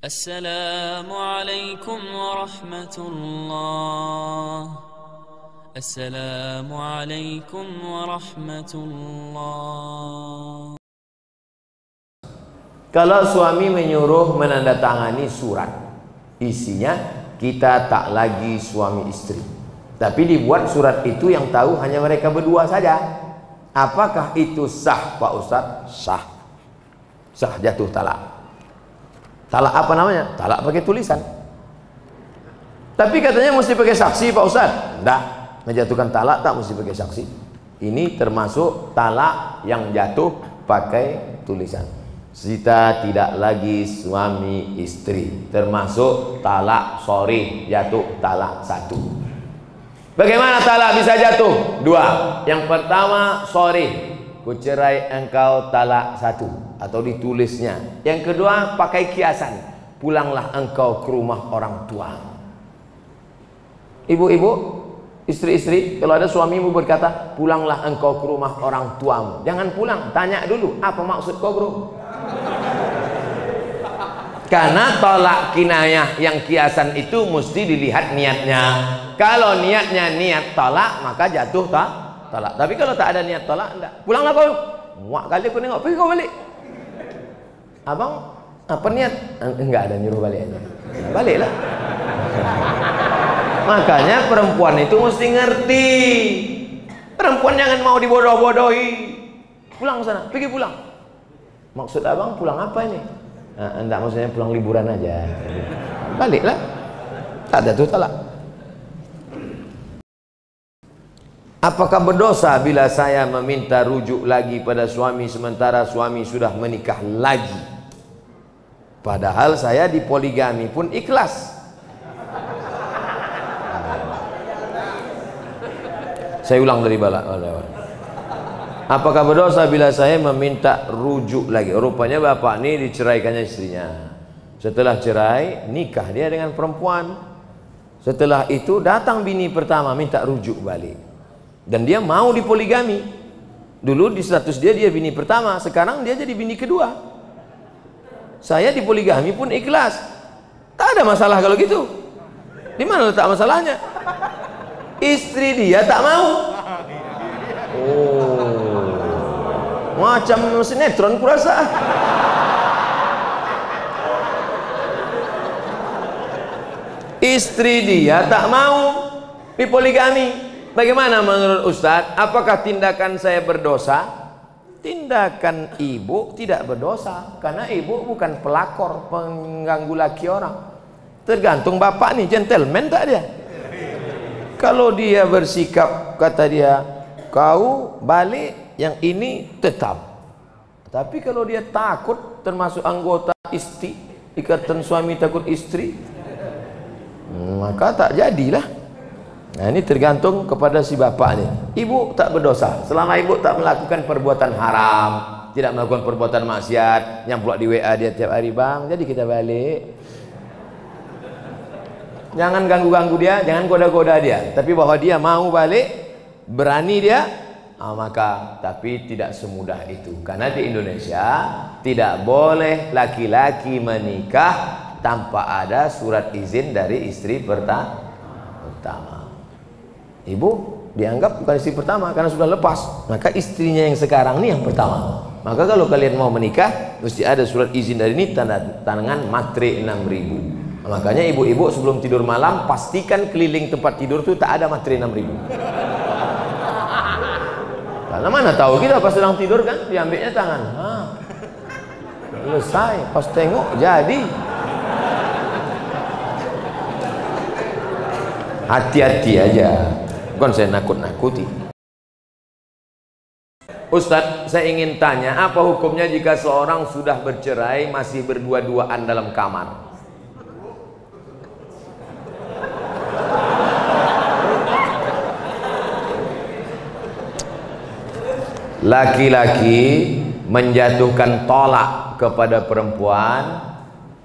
Assalamualaikum warahmatullah. Assalamualaikum warahmatullah. Kalau suami menyuruh menandatangani surat, isinya kita tak lagi suami istri, tapi dibuat surat itu yang tahu hanya mereka berdua saja. Apakah itu sah, Pak Ustadz? Sah. Sah, jatuh talak. Talak apa namanya? Talak pakai tulisan. Tapi katanya mesti pakai saksi, Pak Ustadz. Enggak, menjatuhkan talak tak mesti pakai saksi. Ini termasuk talak yang jatuh pakai tulisan. Kita tidak lagi suami istri, termasuk talak sorry, jatuh talak satu. Bagaimana talak bisa jatuh? Dua. Yang pertama sorry, kucerai engkau talak satu, atau ditulisnya. Yang kedua pakai kiasan, pulanglah engkau ke rumah orang tua. Ibu-ibu, istri-istri, kalau ada suamimu berkata pulanglah engkau ke rumah orang tuamu, jangan pulang, tanya dulu apa maksud kau bro. Karena tolak kinayah yang kiasan itu mesti dilihat niatnya. Kalau niatnya niat tolak, maka jatuh talak. Tapi kalau tak ada niat tolak, enggak. Pulanglah kau. Muak kali aku nengok, pergi kau balik. Abang, apa niat? Enggak ada, nyuruh balik aja. Baliklah. Makanya perempuan itu mesti ngerti. Perempuan jangan mau dibodoh-bodohi. Pulang sana, pergi pulang. Maksud abang pulang apa ini? Enggak, maksudnya pulang liburan aja. Baliklah. Tak ada tuh talak. Apakah berdosa bila saya meminta rujuk lagi pada suami sementara suami sudah menikah lagi? Padahal saya di poligami pun ikhlas. Saya ulang dari bala. Apakah berdosa bila saya meminta rujuk lagi? Rupanya bapak ini diceraikannya istrinya. Setelah cerai, nikah dia dengan perempuan. Setelah itu datang bini pertama minta rujuk balik. Dan dia mau dipoligami. Dulu di status dia bini pertama, sekarang dia jadi bini kedua. Saya dipoligami pun ikhlas. Tak ada masalah kalau gitu. Di mana letak masalahnya? Istri dia tak mau. Oh, macam sinetron kurasa. Istri dia tak mau dipoligami. Bagaimana menurut Ustadz? Apakah tindakan saya berdosa? Tindakan ibu tidak berdosa, karena ibu bukan pelakor, pengganggu laki orang. Tergantung bapak nih, gentleman tak dia? Kalau dia bersikap, kata dia, kau balik, yang ini tetap. Tapi kalau dia takut, termasuk anggota istri, ikatan suami takut istri, maka tak jadilah. Nah, ini tergantung kepada si bapak nih. Ibu tak berdosa selama ibu tak melakukan perbuatan haram, tidak melakukan perbuatan maksiat, yang pula di WA dia tiap hari, bang, jadi kita balik. Jangan ganggu-ganggu dia, jangan goda-goda dia. Tapi bahwa dia mau balik, berani dia, maka tapi tidak semudah itu. Karena di Indonesia tidak boleh laki-laki menikah tanpa ada surat izin dari istri pertama. Ibu dianggap bukan istri pertama karena sudah lepas, maka istrinya yang sekarang ini yang pertama. Maka kalau kalian mau menikah, mesti ada surat izin dari ini, tanda tangan matre 6.000. Makanya ibu-ibu sebelum tidur malam pastikan keliling tempat tidur itu tak ada matre 6.000. Karena mana tahu kita pas sedang tidur kan diambilnya tangan. Selesai, pas tengok jadi. Hati-hati aja. Bukan saya nakut-nakuti. Ustadz, saya ingin tanya, apa hukumnya jika seorang sudah bercerai masih berdua-duaan dalam kamar? Laki-laki menjatuhkan tolak kepada perempuan,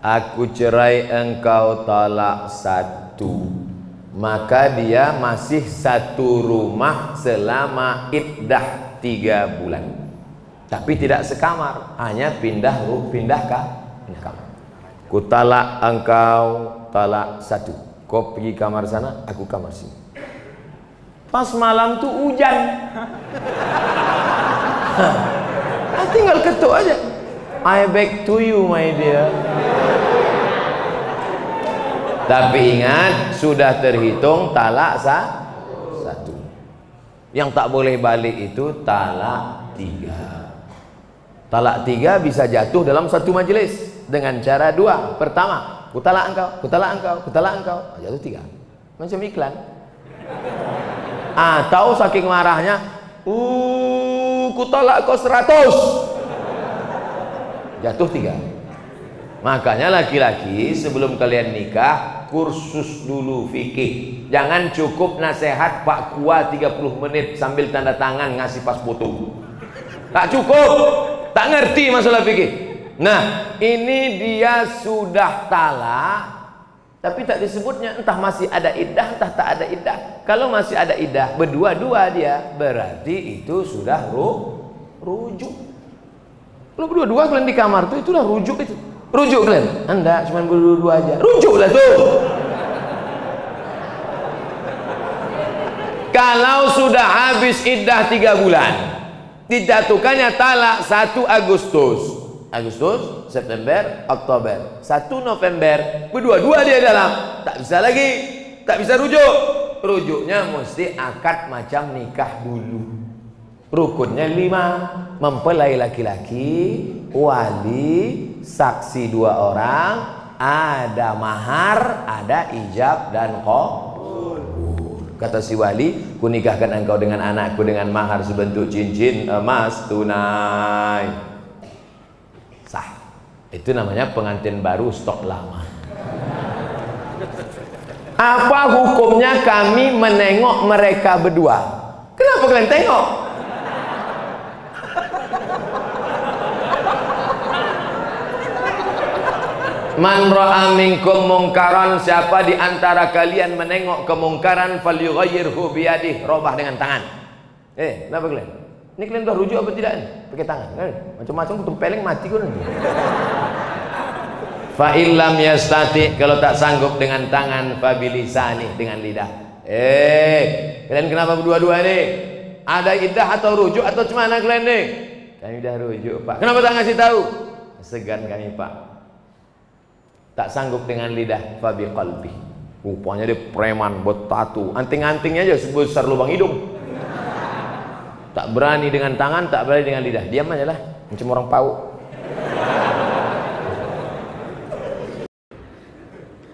aku cerai engkau talak satu. maka dia masih satu rumah selama iddah 3 bulan. Tapi tidak sekamar, hanya pindah kamar. Ku talak engkau talak 1. Kau pergi kamar sana, aku kamar sini. Pas malam tuh hujan. Tinggal ketuk aja. I beg to you my dear. Tapi ingat, sudah terhitung talak 1. Yang tak boleh balik itu talak 3. Talak 3 bisa jatuh dalam satu majelis dengan cara 2. Pertama, ku talak engkau, ku talak engkau, ku talak engkau. Jatuh 3. Macam iklan. Atau saking marahnya, ku talak kau 100. Jatuh 3. Makanya laki-laki sebelum kalian nikah, kursus dulu fikih. Jangan cukup nasihat Pak Kua 30 menit sambil tanda tangan ngasih pas foto. Tak cukup, tak ngerti masalah fikih. Nah, ini dia sudah talak, tapi tak disebutnya, entah masih ada iddah, entah tak ada iddah. Kalau masih ada iddah, berdua-dua dia, berarti itu sudah rujuk. Kalau berdua-dua kalian di kamar tuh, itulah rujuk itu. Rujuk kalian? Anda cuma berdua-dua aja. Rujuklah tuh. Kalau sudah habis iddah 3 bulan, dijatuhkannya talak 1 Agustus, September, Oktober, 1 November, berdua-dua dia dalam, tak bisa lagi, tak bisa rujuk. Rujuknya mesti akad macam nikah dulu. Rukunnya 5, mempelai laki-laki, wali, saksi 2 orang, ada mahar, ada ijab dan qabul. Kata si wali, ku nikahkan engkau dengan anakku dengan mahar sebentuk cincin emas tunai. Sah. Itu namanya pengantin baru stok lama. Apa hukumnya kami menengok mereka berdua? Kenapa kalian tengok? Man ra'a minkum mungkaran, siapa di antara kalian menengok kemungkaran, falyughayyirhu biyadihi, robah dengan tangan. Kenapa kalian? Ini kalian udah rujuk apa tidak? Pakai tangan. Macam-macam tempeleng mati kau nanti. Fa illam yastati, kalau tak sanggup dengan tangan, fa bilisani, dengan lidah. Kalian kenapa berdua-dua nih? Ada iddah atau rujuk atau cemana kalian nih? Kami dah rujuk, Pak. Kenapa tak ngasih tahu? Segan kami, Pak. Tak sanggup dengan lidah, fabi qalbi. Rupanya dia preman, bertatu, anting-antingnya aja sebesar lubang hidung. Tak berani dengan tangan, tak berani dengan lidah. Diam aja lah, macam orang pauk.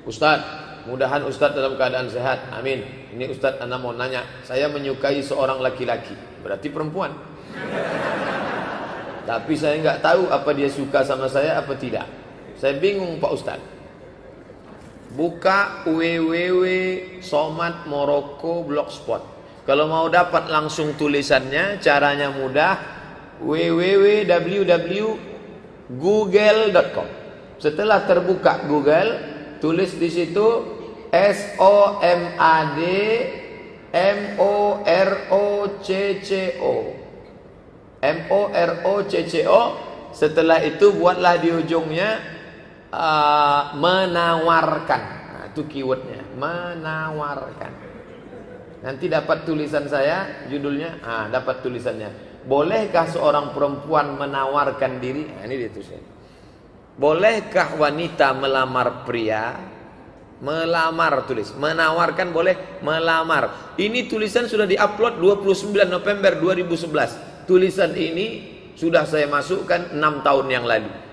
Ustaz, mudahan Ustaz dalam keadaan sehat. Amin. Ini Ustaz, Anda mau nanya, saya menyukai seorang laki-laki, berarti perempuan. Tapi saya nggak tahu apa dia suka sama saya apa tidak. Saya bingung Pak Ustaz. Buka www.somatmorocco.blogspot. Kalau mau dapat langsung tulisannya, caranya mudah. www.google.com. Setelah terbuka Google, tulis di situ SOMADMOROCCO. Setelah itu buatlah di ujungnya menawarkan. Nah, itu keywordnya, menawarkan. Nanti dapat tulisan saya, judulnya, dapat tulisannya. Bolehkah seorang perempuan menawarkan diri? Nah, ini dia tulisannya. Bolehkah wanita melamar pria? Melamar tulis, menawarkan boleh, melamar. Ini tulisan sudah diupload 29 November 2011. Tulisan ini sudah saya masukkan 6 tahun yang lalu.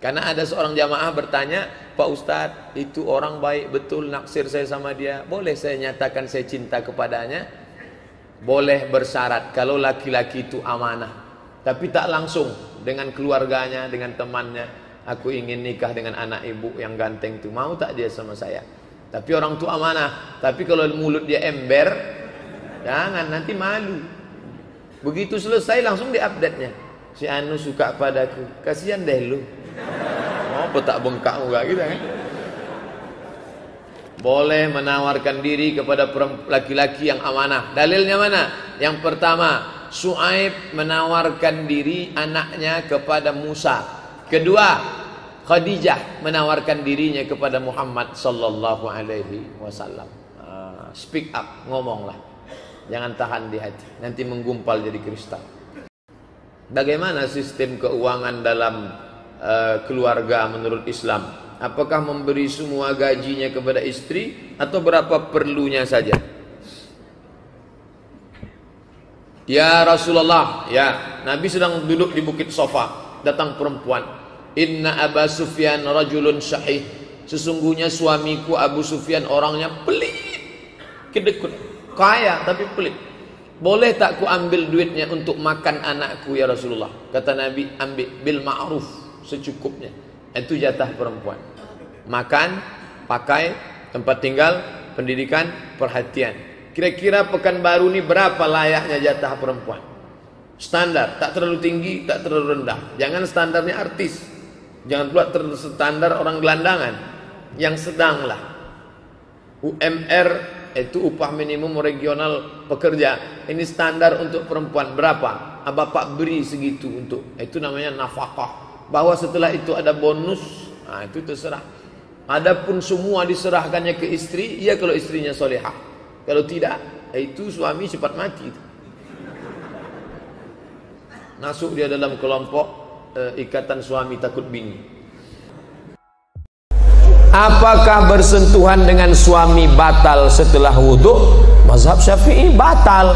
Karena ada seorang jamaah bertanya, Pak Ustadz, itu orang baik betul, naksir saya sama dia, boleh saya nyatakan saya cinta kepadanya? Boleh bersyarat, kalau laki-laki itu amanah. Tapi tak langsung, dengan keluarganya, dengan temannya. Aku ingin nikah dengan anak ibu yang ganteng itu, mau tak dia sama saya? Tapi orang itu amanah. Tapi kalau mulut dia ember, jangan, nanti malu. Begitu selesai langsung di-update-nya. Si Anu suka padaku, kasihan deh lu. Oh, tak bengkak muka kita kan. boleh menawarkan diri kepada laki-laki yang amanah. Dalilnya mana? Yang pertama, Syuaib menawarkan diri anaknya kepada Musa. Kedua, Khadijah menawarkan dirinya kepada Muhammad sallallahu alaihi wasallam. Speak up, ngomonglah. Jangan tahan di hati, nanti menggumpal jadi kristal. Bagaimana sistem keuangan dalam keluarga menurut Islam? Apakah memberi semua gajinya kepada istri atau berapa perlunya saja? Ya Rasulullah, ya Nabi sedang duduk di bukit Sofa, datang perempuan. Inna Aba Sufyan rajulun syahih. Sesungguhnya suamiku Abu Sufyan orangnya pelit, kedekut, kaya tapi pelit. Boleh tak ku ambil duitnya untuk makan anakku ya Rasulullah? Kata Nabi, ambil bil ma'ruf, secukupnya. Itu jatah perempuan. Makan, pakai, tempat tinggal, pendidikan, perhatian. Kira-kira Pekanbaru ini berapa layaknya jatah perempuan? Standar, tak terlalu tinggi, tak terlalu rendah. Jangan standarnya artis, jangan pula standar orang gelandangan. Yang sedang lah. UMR itu upah minimum regional pekerja. Ini standar untuk perempuan berapa? Bapak beri segitu untuk. Itu namanya nafkah. Bahwa setelah itu ada bonus, nah itu terserah. Adapun semua diserahkannya ke istri, iya kalau istrinya solehah. Kalau tidak, itu suami cepat mati. Masuk dia dalam kelompok ikatan suami takut bini. Apakah bersentuhan dengan suami batal setelah wudhu? Mazhab Syafi'i batal.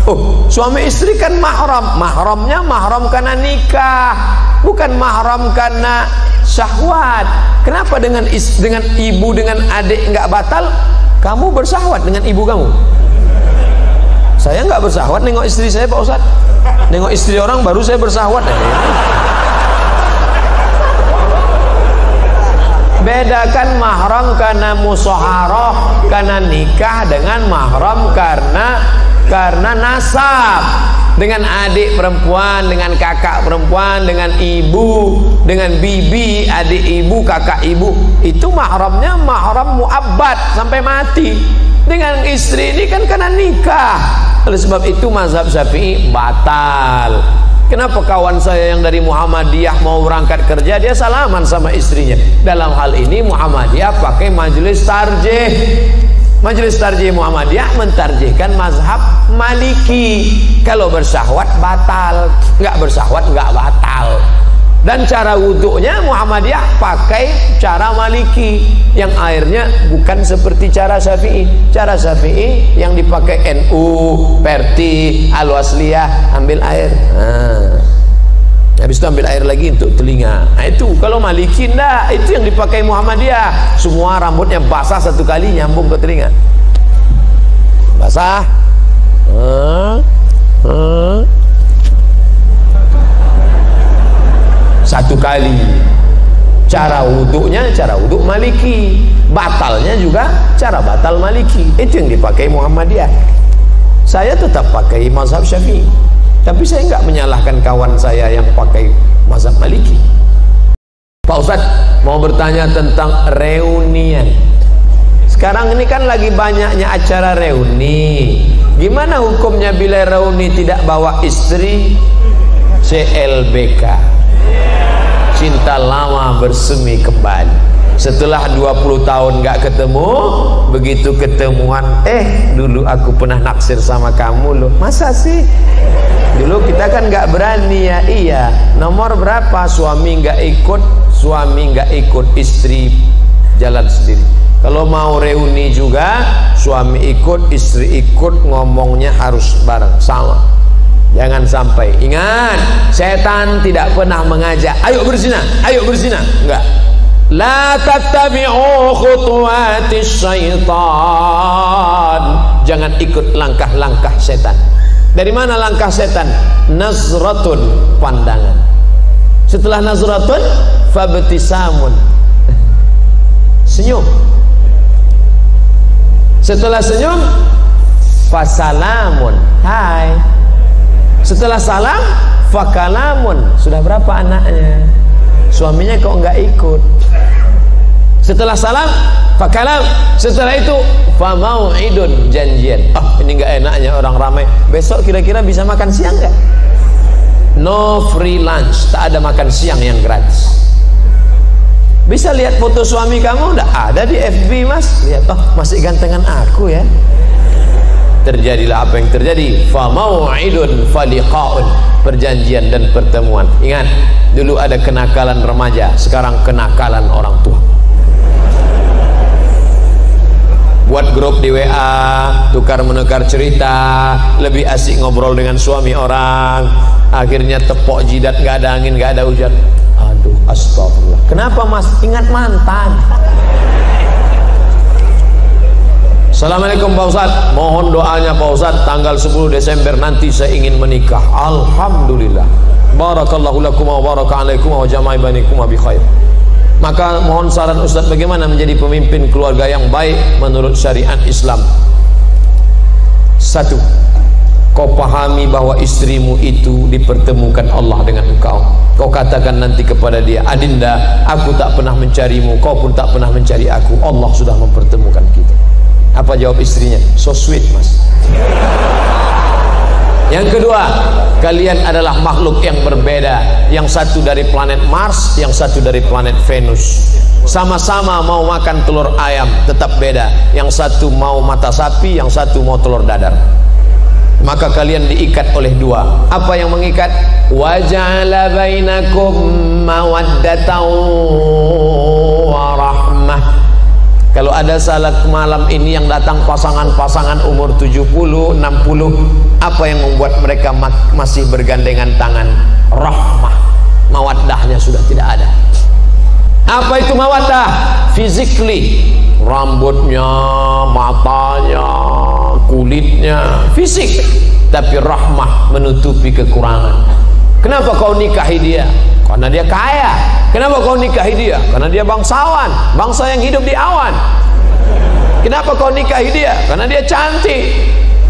Oh, suami istri kan mahram. Mahramnya mahram karena nikah, bukan mahram karena syahwat. Kenapa dengan ibu dengan adik enggak batal? Kamu bersahwat dengan ibu kamu. Saya enggak bersahwat nengok istri saya, Pak Ustaz. Nengok istri orang baru saya bersahwat. Bedakan mahram karena musyaharah, karena nikah, dengan mahram karena nasab. Dengan adik perempuan, dengan kakak perempuan, dengan ibu, dengan bibi, adik ibu, kakak ibu. Itu mahramnya mahram muabbad sampai mati. Dengan istri ini kan karena nikah. Oleh sebab itu mazhab Syafi'i batal. Kenapa kawan saya yang dari Muhammadiyah mau berangkat kerja, dia salaman sama istrinya? Dalam hal ini Muhammadiyah pakai majelis tarjih. Majelis tarjih Muhammadiyah mentarjihkan mazhab Maliki. Kalau bersahwat batal, nggak bersahwat nggak batal. Dan cara wuduknya Muhammadiyah pakai cara Maliki, yang airnya bukan seperti cara Syafi'i. Cara Syafi'i yang dipakai NU, Perti, Al-Wasliyah, ambil air. Habis itu ambil air lagi untuk telinga. Nah itu kalau Maliki enggak, itu yang dipakai Muhammadiyah. Semua rambutnya basah satu kali nyambung ke telinga. Basah. Satu kali. Cara wuduknya cara wuduk Maliki, batalnya juga cara batal Maliki. Itu yang dipakai Muhammadiyah. Saya tetap pakai mazhab Syafi'i, tapi saya enggak menyalahkan kawan saya yang pakai mazhab Maliki. Pak Ustaz mau bertanya tentang reunian. Sekarang ini kan lagi banyaknya acara reuni. Gimana hukumnya bila reuni tidak bawa istri? CLBK, cinta lama bersemi kembali. Setelah 20 tahun gak ketemu, begitu ketemuan, dulu aku pernah naksir sama kamu loh. Masa sih? Dulu kita kan gak berani ya. Iya. Nomor berapa? Suami gak ikut, istri jalan sendiri. Kalau mau reuni juga, suami ikut, istri ikut, ngomongnya harus bareng sama. Jangan sampai, ingat, setan tidak pernah mengajak ayo berzina, enggak. La tattabi'u khutuwatis syaitan. Jangan ikut langkah-langkah setan. Dari mana langkah setan? Nazratun, pandangan. Setelah nazratun, fabtisamun, senyum. Setelah senyum, fasalamun, hai. Setelah salam, fakalamun. Sudah berapa anaknya? Suaminya kok enggak ikut. Setelah salam, fakalam. Setelah itu famau'idun, janjian. Ini nggak enaknya orang ramai. Besok kira-kira bisa makan siang nggak? No free lunch, tak ada makan siang yang gratis. Bisa lihat foto suami kamu, udah ada di FB mas. Lihat, masih gantengan aku ya. Terjadilah apa yang terjadi. Famau'idun faliqa'un, perjanjian dan pertemuan. Ingat, dulu ada kenakalan remaja, sekarang kenakalan orang tua. Buat grup di WA, tukar menukar cerita, lebih asik ngobrol dengan suami orang. Akhirnya tepok jidat, gak ada angin, gak ada hujan. Aduh, astagfirullah. Kenapa mas? Ingat mantan. Assalamualaikum Pak Ustadz, mohon doanya Pak Ustadz, tanggal 10 Desember nanti saya ingin menikah. Alhamdulillah. Barakallahu lakum wa baraka alaikum wa jama'i bainakum bi khair. Maka mohon saran Ustadz bagaimana menjadi pemimpin keluarga yang baik menurut syariat Islam. 1. Kau pahami bahwa istrimu itu dipertemukan Allah dengan engkau. Kau katakan nanti kepada dia, Adinda, aku tak pernah mencarimu, kau pun tak pernah mencari aku. Allah sudah mempertemukan kita. Apa jawab istrinya? So sweet mas. Yang kedua, kalian adalah makhluk yang berbeda. Yang satu dari planet Mars, yang satu dari planet Venus. Sama-sama mau makan telur ayam, tetap beda. Yang satu mau mata sapi, yang satu mau telur dadar. Maka kalian diikat oleh dua. Apa yang mengikat? Wa ja'ala bainakum mawaddatan wa rahmah. Kalau ada salat malam ini yang datang pasangan-pasangan umur 70, 60, apa yang membuat mereka masih bergandengan tangan? Rahmah. Mawaddahnya sudah tidak ada. Apa itu mawaddah? Physically, rambutnya, matanya, kulitnya, fisik. Tapi rahmah menutupi kekurangan. Kenapa kau nikahi dia? Karena dia kaya. Kenapa kau nikahi dia? Karena dia bangsawan, bangsa yang hidup di awan. Kenapa kau nikahi dia? Karena dia cantik.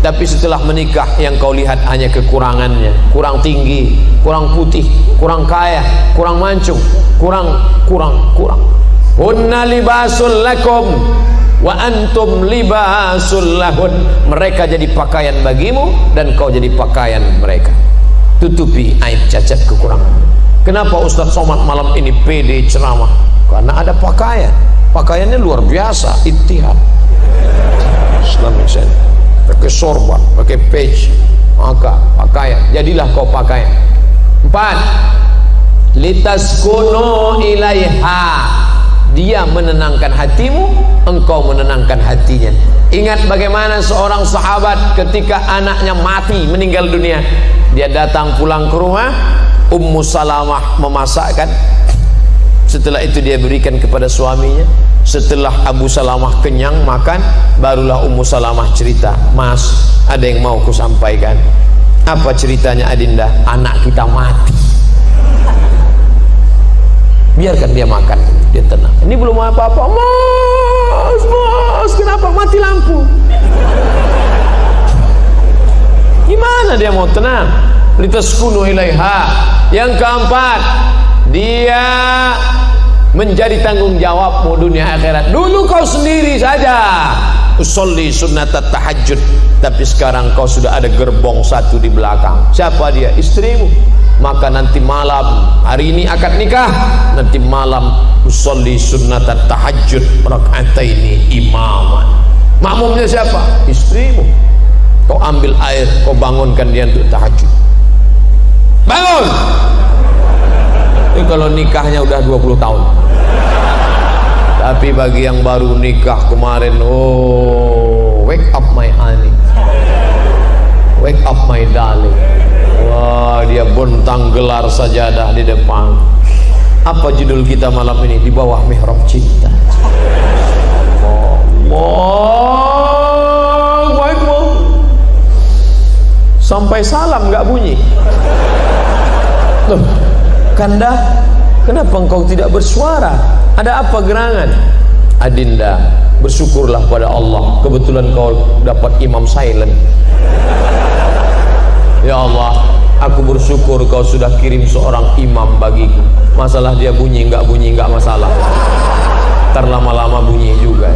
Tapi setelah menikah yang kau lihat hanya kekurangannya. Kurang tinggi, kurang putih, kurang kaya, kurang mancung, kurang. Hunna libasul lakum wa antum libasul lahun. Mereka jadi pakaian bagimu dan kau jadi pakaian mereka. Tutupi aib cacat kekurangan. Kenapa Ustadz Somad malam ini pede ceramah? Karena ada pakaian. Pakaiannya luar biasa, ittihad Islamic Center. Pakai sorban, pakai page, maka pakaian. Jadilah kau pakaian. 4. Litaskunu ilaiha. Dia menenangkan hatimu, engkau menenangkan hatinya. Ingat bagaimana seorang sahabat ketika anaknya mati, meninggal dunia, dia datang pulang ke rumah, Ummu Salamah memasakkan. Setelah itu dia berikan kepada suaminya. Setelah Abu Salamah kenyang makan, barulah Ummu Salamah cerita, Mas, ada yang mau ku sampaikan. Apa ceritanya Adinda? Anak kita mati. Biarkan dia makan, dia tenang. Ini belum apa-apa. Mas, kenapa mati lampu? Gimana dia mau tenang? Litaskunu ilaiha. Yang keempat, dia menjadi tanggung jawabmu dunia akhirat. Dulu kau sendiri saja usolli sunnatat tahajud, tapi sekarang kau sudah ada gerbong satu di belakang. Siapa dia? Istrimu. Maka nanti malam, hari ini akad nikah, nanti malam usolli sunnatat tahajud raka'ataini imaman. Makmumnya siapa? Istrimu. Kau ambil air, kau bangunkan dia untuk tahajud. Bangun. Ini kalau nikahnya udah 20 tahun. Tapi bagi yang baru nikah kemarin, oh, wake up my honey, wake up my darling. Wah, dia bentang gelar sajadah di depan. Apa judul kita malam ini? Di bawah mihrab cinta. Allahu Akbar. Sampai salam nggak bunyi. Loh, Kanda, kenapa engkau tidak bersuara? Ada apa gerangan? Adinda, bersyukurlah pada Allah, kebetulan kau dapat imam silent. Ya Allah, aku bersyukur kau sudah kirim seorang imam bagiku. Masalah dia bunyi nggak masalah. Ntar lama-lama bunyi juga.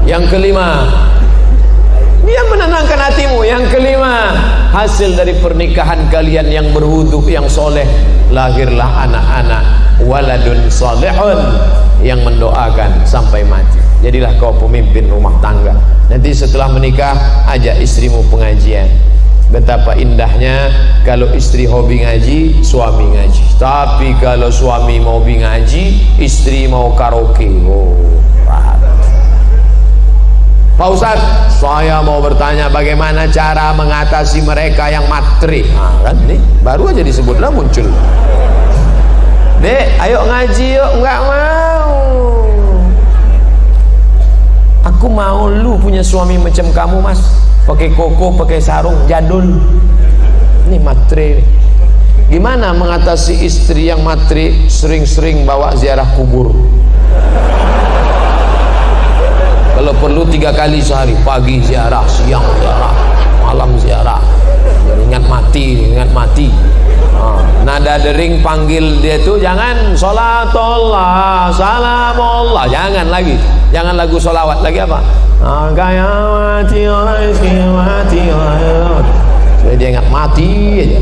Yang kelima, dia menenangkan hatimu. Yang kelima, hasil dari pernikahan kalian yang berwudu, yang soleh, lahirlah anak-anak waladun salihun, yang mendoakan sampai mati. Jadilah kau pemimpin rumah tangga. Nanti setelah menikah, ajak istrimu pengajian. Betapa indahnya kalau istri hobi ngaji, suami ngaji. Tapi kalau suami mau hobi ngaji, istri mau karaoke. Oh, Pak Ustadz, saya mau bertanya bagaimana cara mengatasi mereka yang matre. Nah, kan nih, baru aja disebutlah muncul. Dek, ayo ngaji yuk. Enggak mau. Aku mau lu punya suami macam kamu, Mas. Pakai koko, pakai sarung, jadul. Ini matre. Gimana mengatasi istri yang matre, sering-sering bawa ziarah kubur? Kalau perlu 3 kali sehari, pagi ziarah, siang ziarah, malam ziarah. Ingat mati, ingat mati. Nada dering panggil dia itu jangan sholatullah, salamullah, jangan lagi, jangan lagu sholawat lagi apa? Gaya mati, mati, supaya dia ingat mati aja.